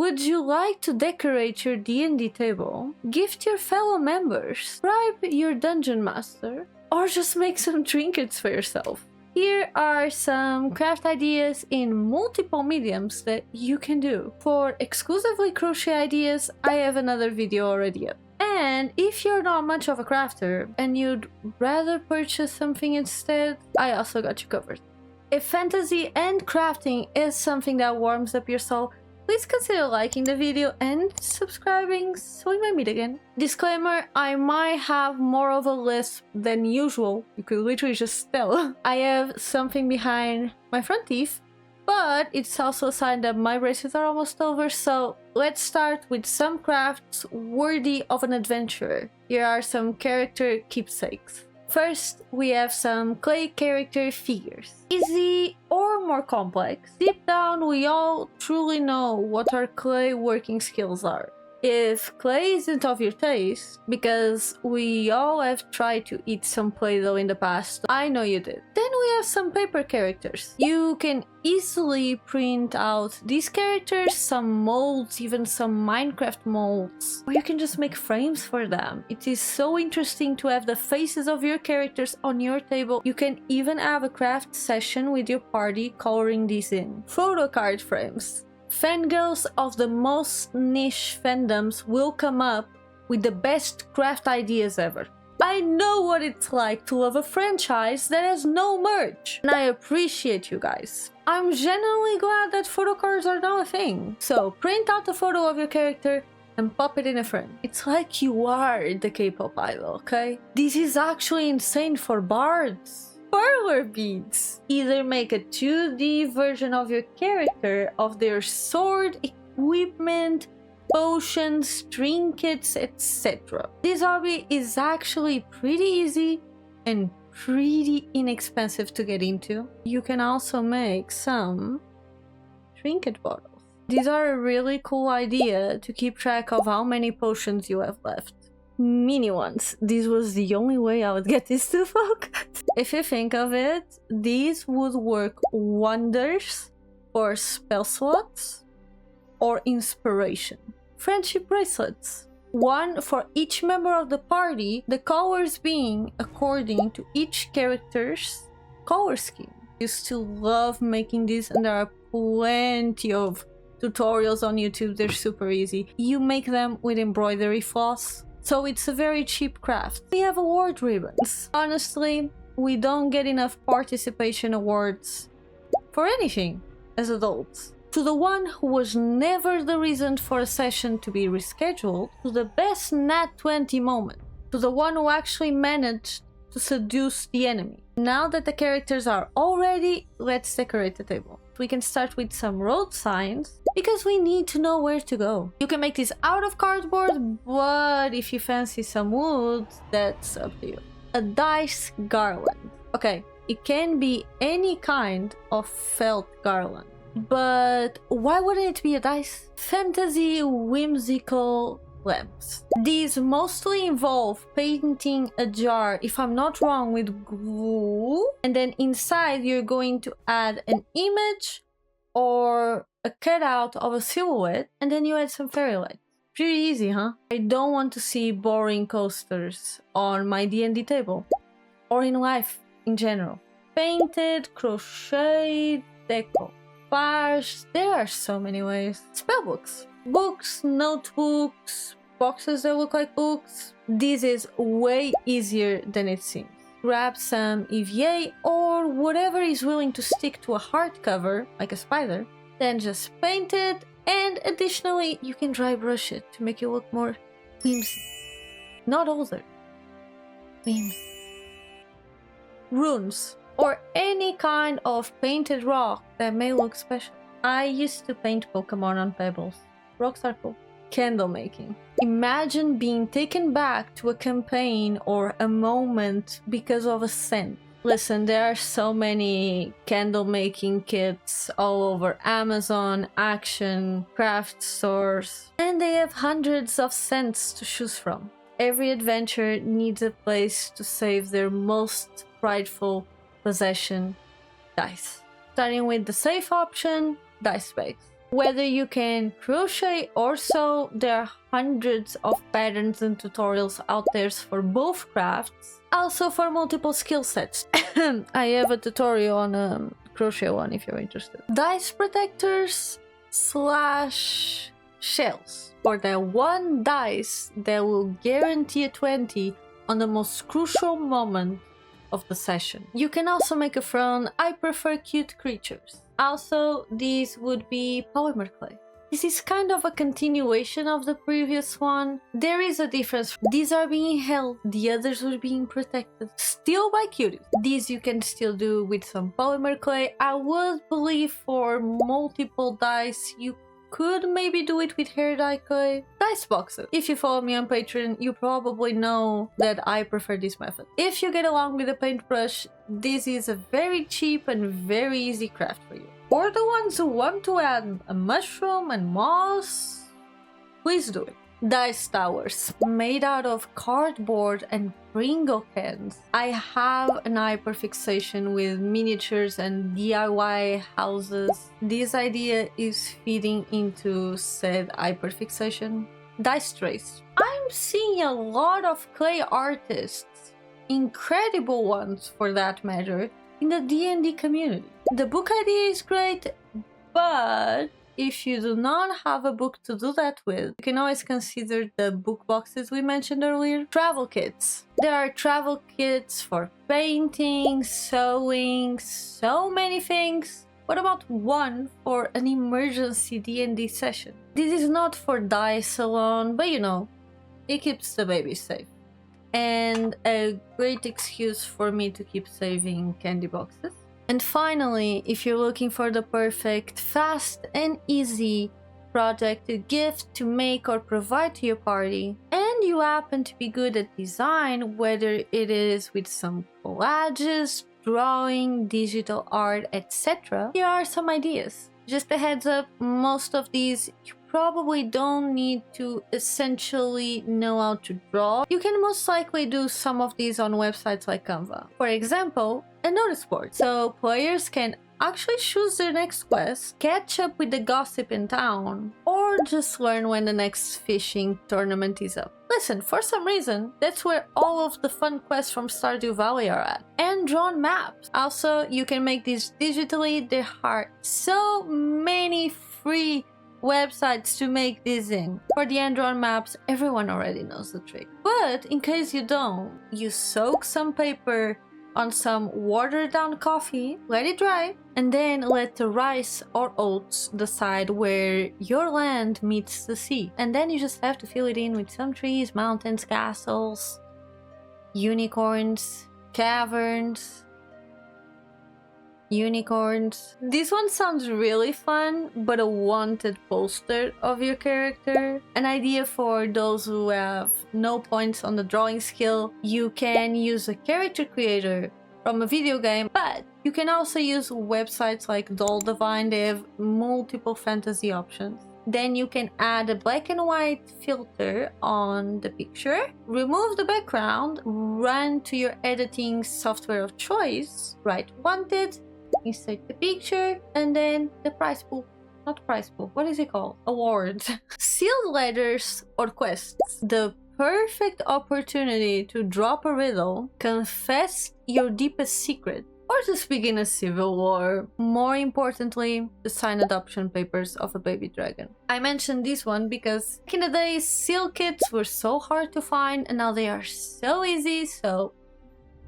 Would you like to decorate your D&D table, gift your fellow members, bribe your dungeon master, or just make some trinkets for yourself? Here are some craft ideas in multiple mediums that you can do. For exclusively crochet ideas, I have another video already up. And if you're not much of a crafter and you'd rather purchase something instead, I also got you covered. If fantasy and crafting is something that warms up your soul, please consider liking the video and subscribing so we might meet again. Disclaimer, I might have more of a lisp than usual. You could literally just tell. I have something behind my front teeth, but it's also a sign that my braces are almost over, so let's start with some crafts worthy of an adventurer. Here are some character keepsakes. First, we have some clay character figures. Easy or more complex, deep down we all truly know what our clay working skills are. If clay isn't of your taste, because we all have tried to eat some Play-Doh in the past, I know you did. Then we have some paper characters. You can easily print out these characters, some molds, even some Minecraft molds, or you can just make frames for them. It is so interesting to have the faces of your characters on your table. You can even have a craft session with your party coloring these in. Photo card frames. Fangirls of the most niche fandoms will come up with the best craft ideas ever. I know what it's like to love a franchise that has no merch, and I appreciate you guys. I'm genuinely glad that photo cards are now a thing. So print out a photo of your character and pop it in a frame. It's like you are the K-pop idol, okay? This is actually insane for bards. Parlor beads. Either make a 2D version of your character, of their sword, equipment, potions, trinkets, etc. This hobby is actually pretty easy and pretty inexpensive to get into. You can also make some trinket bottles. These are a really cool idea to keep track of how many potions you have left. Mini ones. This was the only way I would get this to focus. If you think of it, these would work wonders for spell slots or inspiration. Friendship bracelets. One for each member of the party, the colors being according to each character's color scheme. I used to love making these, and there are plenty of tutorials on YouTube. They're super easy. You make them with embroidery floss, so it's a very cheap craft. We have award ribbons. Honestly, we don't get enough participation awards for anything as adults. To the one who was never the reason for a session to be rescheduled, to the best Nat 20 moment, to the one who actually managed to seduce the enemy. Now that the characters are all ready, let's decorate the table. We can start with some road signs, because we need to know where to go. You can make this out of cardboard, but if you fancy some wood, that's up to you. A dice garland. Okay, it can be any kind of felt garland, but why wouldn't it be a dice? Fantasy whimsical lamps. These mostly involve painting a jar, if I'm not wrong, with glue, and then inside you're going to add an image or a cutout of a silhouette, and then you add some fairy lights. Pretty easy, huh? I don't want to see boring coasters on my D&D table, or in life in general. Painted, crocheted, decor, bars, there are so many ways. Spellbooks. Books, notebooks, boxes that look like books. This is way easier than it seems. Grab some EVA or whatever is willing to stick to a hardcover, like a spider, then just paint it, and additionally you can dry brush it to make it look more whimsy. Not older. Whimsy. Runes, or any kind of painted rock that may look special. I used to paint Pokemon on pebbles. Rocks are cool. Candle making. Imagine being taken back to a campaign or a moment because of a scent. Listen, there are so many candle making kits all over Amazon, Action, craft stores, and they have hundreds of scents to choose from. Every adventurer needs a place to save their most prideful possession, dice. Starting with the safe option, dice bags. Whether you can crochet or sew, there are hundreds of patterns and tutorials out there for both crafts, also for multiple skill sets. I have a tutorial on a crochet one if you're interested. Dice protectors slash shells for the one dice that will guarantee a 20 on the most crucial moment of the session. You can also make a throne. I prefer cute creatures. Also, these would be polymer clay. This is kind of a continuation of the previous one. There is a difference. These are being held, the others were being protected. Still by cuties. These you can still do with some polymer clay. I would believe for multiple dice you could maybe do it with hair dye clay. Dice boxes. If you follow me on Patreon, you probably know that I prefer this method. If you get along with a paintbrush, this is a very cheap and very easy craft for you. For the ones who want to add a mushroom and moss, please do it. Dice towers made out of cardboard and Pringle cans. I have an hyperfixation with miniatures and DIY houses. This idea is feeding into said hyperfixation. Dice trays. I'm seeing a lot of clay artists, incredible ones for that matter, in the D&D community. The book idea is great, but if you do not have a book to do that with, you can always consider the book boxes we mentioned earlier. Travel kits. There are travel kits for painting, sewing, so many things. What about one for an emergency D&D session? This is not for dice alone, but you know, it keeps the baby safe. And a great excuse for me to keep saving candy boxes. And finally, if you're looking for the perfect, fast and easy project, a gift to make or provide to your party, and you happen to be good at design, whether it is with some collages, drawing, digital art, etc., here are some ideas. Just a heads up, most of these you probably don't need to essentially know how to draw. You can most likely do some of these on websites like Canva. For example, a notice board. So players can actually choose their next quest, catch up with the gossip in town, or just learn when the next fishing tournament is up. Listen, for some reason, that's where all of the fun quests from Stardew Valley are at. And drawn maps. Also, you can make these digitally. There are so many free websites to make this in. For the hand-drawn maps, everyone already knows the trick. But in case you don't, you soak some paper on some watered down coffee, let it dry, and then let the rice or oats decide where your land meets the sea. And then you just have to fill it in with some trees, mountains, castles, unicorns, caverns, unicorns. This one sounds really fun, but a wanted poster of your character. An idea for those who have no points on the drawing skill. You can use a character creator from a video game, but you can also use websites like Doll Divine. They have multiple fantasy options. Then you can add a black and white filter on the picture, remove the background, run to your editing software of choice, write wanted, insert the picture, and then the prize pool. Not prize pool, what is it called? Awards. Sealed letters or quests. The perfect opportunity to drop a riddle, confess your deepest secret, or just begin a civil war. More importantly, to sign adoption papers of a baby dragon. I mentioned this one because back in the day, seal kits were so hard to find, and now they are so easy, so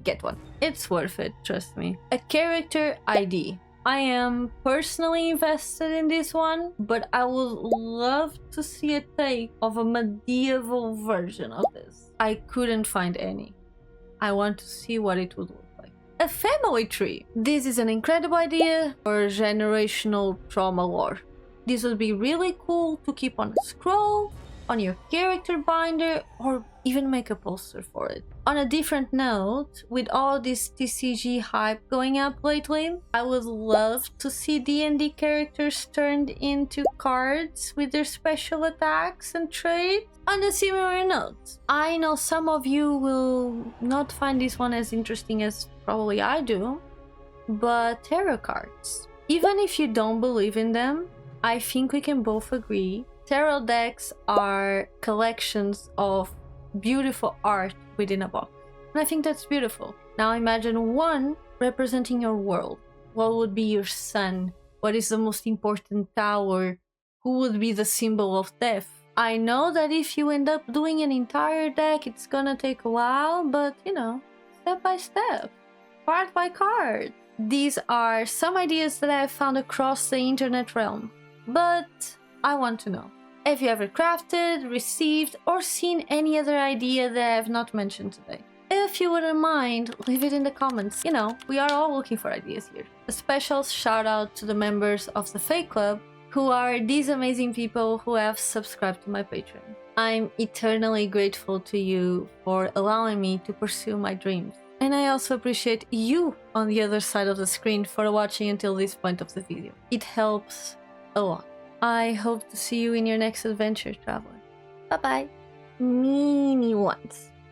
get one. It's worth it, trust me. A character ID. I am personally invested in this one, but I would love to see a take of a medieval version of this. I couldn't find any. I want to see what it would look like. A family tree. This is an incredible idea for generational trauma lore. This would be really cool to keep on a scroll, on your character binder, or even make a poster for it. On a different note, with all this TCG hype going up lately, I would love to see D&D characters turned into cards with their special attacks and traits. On a similar note, I know some of you will not find this one as interesting as probably I do, but tarot cards. Even if you don't believe in them, I think we can both agree tarot decks are collections of beautiful art within a box. And I think that's beautiful. Now imagine one representing your world. What would be your sun? What is the most important tower? Who would be the symbol of death? I know that if you end up doing an entire deck, it's gonna take a while, but you know, step by step, card by card. These are some ideas that I have found across the internet realm. But I want to know, have you ever crafted, received, or seen any other idea that I have not mentioned today? If you wouldn't mind, leave it in the comments. You know, we are all looking for ideas here. A special shout out to the members of the Fae Club, who are these amazing people who have subscribed to my Patreon. I'm eternally grateful to you for allowing me to pursue my dreams. And I also appreciate you on the other side of the screen for watching until this point of the video. It helps a lot. I hope to see you in your next adventure, traveler. Bye bye. Meanie ones.